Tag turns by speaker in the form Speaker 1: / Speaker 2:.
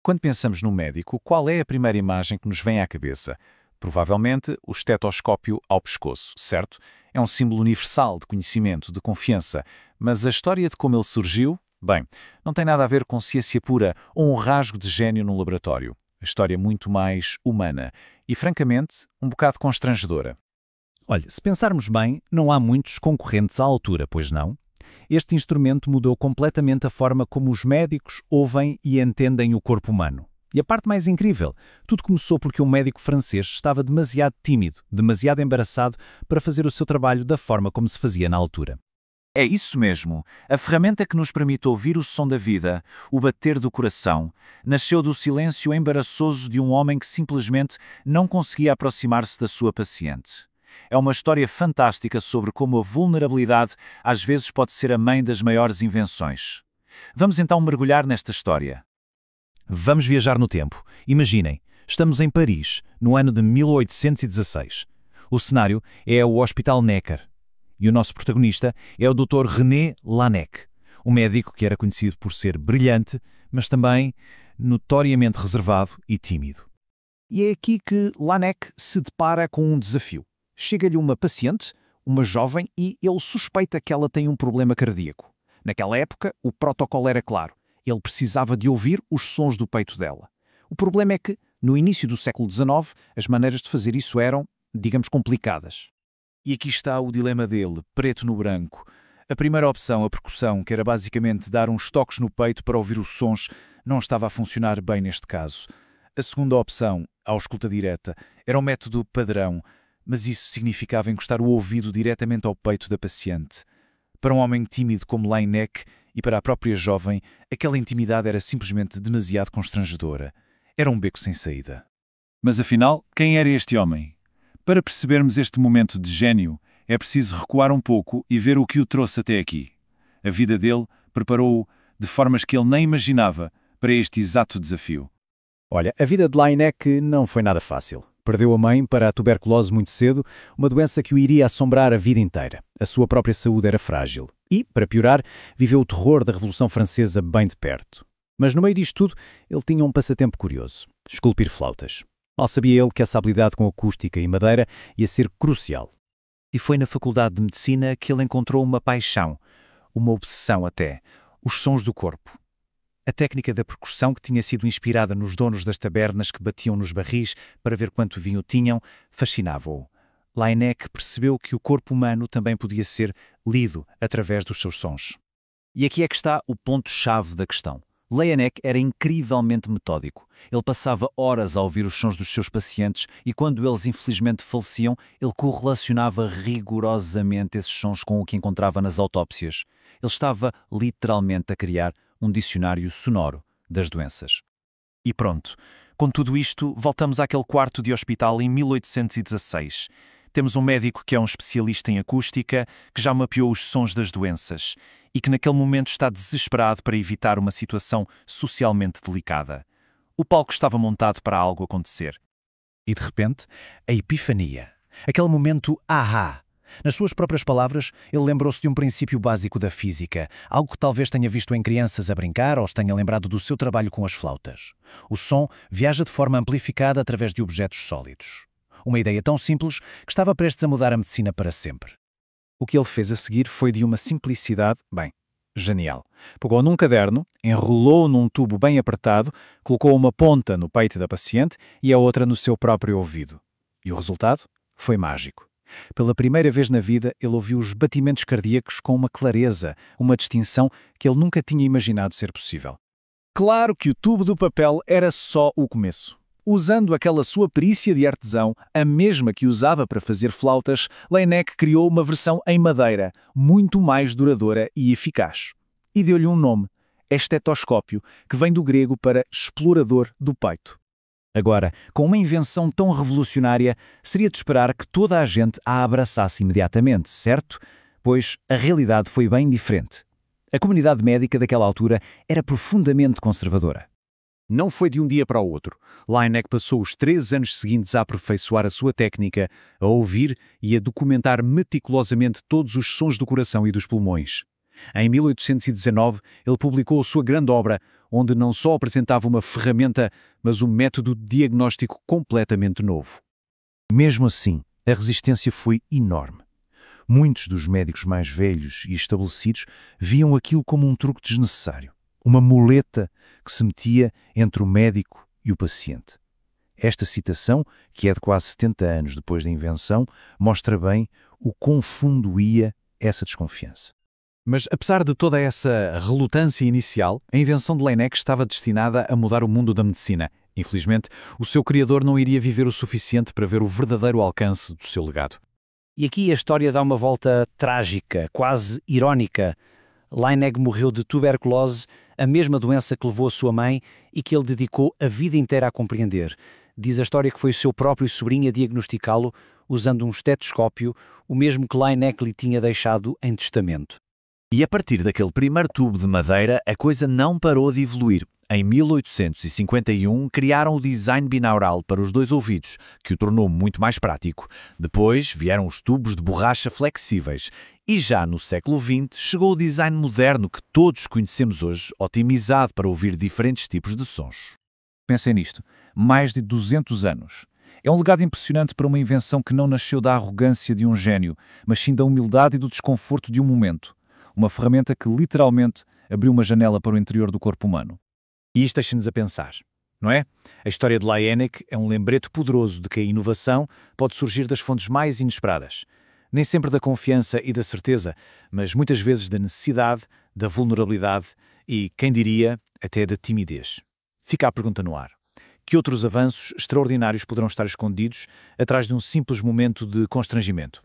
Speaker 1: Quando pensamos no médico, qual é a primeira imagem que nos vem à cabeça? Provavelmente o estetoscópio ao pescoço, certo? É um símbolo universal de conhecimento, de confiança. Mas a história de como ele surgiu? Bem, não tem nada a ver com ciência pura ou um rasgo de gênio no laboratório. A história é muito mais humana e, francamente, um bocado constrangedora.
Speaker 2: Olha, se pensarmos bem, não há muitos concorrentes à altura, pois não? Este instrumento mudou completamente a forma como os médicos ouvem e entendem o corpo humano. E a parte mais incrível, tudo começou porque um médico francês estava demasiado tímido, demasiado embaraçado para fazer o seu trabalho da forma como se fazia na altura.
Speaker 1: É isso mesmo. A ferramenta que nos permite ouvir o som da vida, o bater do coração, nasceu do silêncio embaraçoso de um homem que simplesmente não conseguia aproximar-se da sua paciente. É uma história fantástica sobre como a vulnerabilidade às vezes pode ser a mãe das maiores invenções. Vamos então mergulhar nesta história.
Speaker 2: Vamos viajar no tempo. Imaginem, estamos em Paris, no ano de 1816. O cenário é o Hospital Necker. E o nosso protagonista é o Dr. René Laennec, um médico que era conhecido por ser brilhante, mas também notoriamente reservado e tímido.
Speaker 3: E é aqui que Laennec se depara com um desafio. Chega-lhe uma paciente, uma jovem, e ele suspeita que ela tem um problema cardíaco. Naquela época, o protocolo era claro. Ele precisava de ouvir os sons do peito dela. O problema é que, no início do século XIX, as maneiras de fazer isso eram, digamos, complicadas.
Speaker 1: E aqui está o dilema dele, preto no branco. A primeira opção, a percussão, que era basicamente dar uns toques no peito para ouvir os sons, não estava a funcionar bem neste caso. A segunda opção, a ausculta direta, era um método padrão, mas isso significava encostar o ouvido diretamente ao peito da paciente. Para um homem tímido como Laennec e para a própria jovem, aquela intimidade era simplesmente demasiado constrangedora. Era um beco sem saída. Mas afinal, quem era este homem? Para percebermos este momento de gênio, é preciso recuar um pouco e ver o que o trouxe até aqui. A vida dele preparou-o de formas que ele nem imaginava para este exato desafio.
Speaker 3: Olha, a vida de Laennec não foi nada fácil. Perdeu a mãe para a tuberculose muito cedo, uma doença que o iria assombrar a vida inteira. A sua própria saúde era frágil. E, para piorar, viveu o terror da Revolução Francesa bem de perto. Mas no meio disto tudo, ele tinha um passatempo curioso: esculpir flautas. Mal sabia ele que essa habilidade com acústica e madeira ia ser crucial.
Speaker 2: E foi na Faculdade de Medicina que ele encontrou uma paixão, uma obsessão até, os sons do corpo. A técnica da percussão, que tinha sido inspirada nos donos das tabernas que batiam nos barris para ver quanto vinho tinham, fascinava-o. Laennec percebeu que o corpo humano também podia ser lido através dos seus sons. E aqui é que está o ponto-chave da questão. Laennec era incrivelmente metódico. Ele passava horas a ouvir os sons dos seus pacientes e, quando eles infelizmente faleciam, ele correlacionava rigorosamente esses sons com o que encontrava nas autópsias. Ele estava literalmente a criar um dicionário sonoro das doenças. E pronto, com tudo isto, voltamos àquele quarto de hospital em 1816. Temos um médico que é um especialista em acústica, que já mapeou os sons das doenças e que naquele momento está desesperado para evitar uma situação socialmente delicada. O palco estava montado para algo acontecer. E de repente, a epifania. Aquele momento ahá. Nas suas próprias palavras, ele lembrou-se de um princípio básico da física, algo que talvez tenha visto em crianças a brincar ou se tenha lembrado do seu trabalho com as flautas. O som viaja de forma amplificada através de objetos sólidos. Uma ideia tão simples que estava prestes a mudar a medicina para sempre.
Speaker 3: O que ele fez a seguir foi de uma simplicidade, genial. Pegou num caderno, enrolou num tubo bem apertado, colocou uma ponta no peito da paciente e a outra no seu próprio ouvido. E o resultado foi mágico. Pela primeira vez na vida, ele ouviu os batimentos cardíacos com uma clareza, uma distinção que ele nunca tinha imaginado ser possível. Claro que o tubo do papel era só o começo. Usando aquela sua perícia de artesão, a mesma que usava para fazer flautas, Laennec criou uma versão em madeira, muito mais duradoura e eficaz. E deu-lhe um nome, estetoscópio, que vem do grego para explorador do peito. Agora, com uma invenção tão revolucionária, seria de esperar que toda a gente a abraçasse imediatamente, certo? Pois a realidade foi bem diferente. A comunidade médica daquela altura era profundamente conservadora. Não foi de um dia para o outro. Laennec passou os 3 anos seguintes a aperfeiçoar a sua técnica, a ouvir e a documentar meticulosamente todos os sons do coração e dos pulmões. Em 1819, ele publicou a sua grande obra,
Speaker 2: onde não só apresentava uma ferramenta, mas um método de diagnóstico completamente novo. Mesmo assim, a resistência foi enorme. Muitos dos médicos mais velhos e estabelecidos viam aquilo como um truque desnecessário, uma muleta que se metia entre o médico e o paciente. Esta citação, que é de quase 70 anos depois da invenção, mostra bem o quão fundo ia essa desconfiança.
Speaker 3: Mas, apesar de toda essa relutância inicial, a invenção de Laennec estava destinada a mudar o mundo da medicina. Infelizmente, o seu criador não iria viver o suficiente para ver o verdadeiro alcance do seu legado.
Speaker 2: E aqui a história dá uma volta trágica, quase irónica. Laennec morreu de tuberculose, a mesma doença que levou a sua mãe e que ele dedicou a vida inteira a compreender. Diz a história que foi o seu próprio sobrinho a diagnosticá-lo usando um estetoscópio, o mesmo que Laennec lhe tinha deixado em testamento.
Speaker 1: E a partir daquele primeiro tubo de madeira, a coisa não parou de evoluir. Em 1851, criaram o design binaural para os dois ouvidos, que o tornou muito mais prático. Depois vieram os tubos de borracha flexíveis. E já no século XX, chegou o design moderno que todos conhecemos hoje, otimizado para ouvir diferentes tipos de sons.
Speaker 3: Pensem nisto. Mais de 200 anos. É um legado impressionante para uma invenção que não nasceu da arrogância de um gênio, mas sim da humildade e do desconforto de um momento. Uma ferramenta que literalmente abriu uma janela para o interior do corpo humano. E isto deixa-nos a pensar, não é? A história de Laennec é um lembrete poderoso de que a inovação pode surgir das fontes mais inesperadas. Nem sempre da confiança e da certeza, mas muitas vezes da necessidade, da vulnerabilidade e, quem diria, até da timidez. Fica a pergunta no ar. Que outros avanços extraordinários poderão estar escondidos atrás de um simples momento de constrangimento?